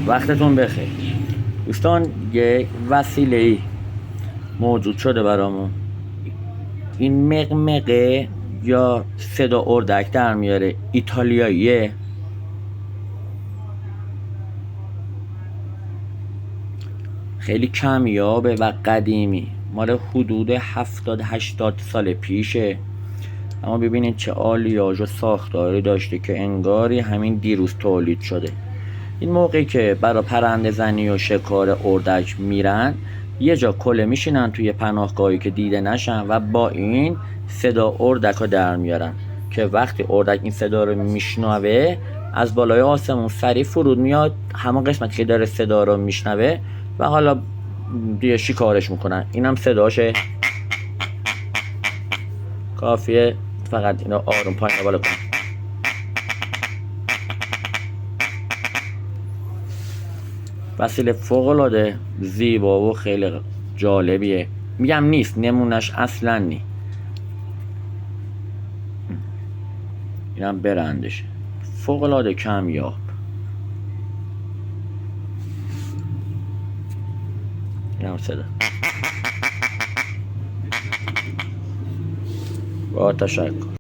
وقتتون بخیر دوستان. یک وسیله‌ای موجود شده برامون. این مقمقه یا صدا اردک در میاره، ایتالیاییه. خیلی کمیابه و قدیمی، مال حدود 70-80 سال پیشه. اما ببینید چه آلیاژ و ساختاری داشته که انگاری همین دیروز تولید شده. این موقعی که برای پرنده زنی و شکار اردک میرن، یه جا کله میشینن توی پناهگاهی که دیده نشن و با این صدا اردک رو در میارن که وقتی اردک این صدا رو میشنوه از بالای آسمون سریع فرود میاد همون قسمتی که داره صدا رو میشنوه و حالا دیگه شکارش میکنن. اینم صداشه. کافیه فقط اینو آروم پایین بالا کنن. وسیله فوق‌العاده زیبا و خیلی جالبیه. میگم نیست، نمونش اصلا نی. اینم برندشه، فوق‌العاده کمیاب. اینم صدا. با تشکر.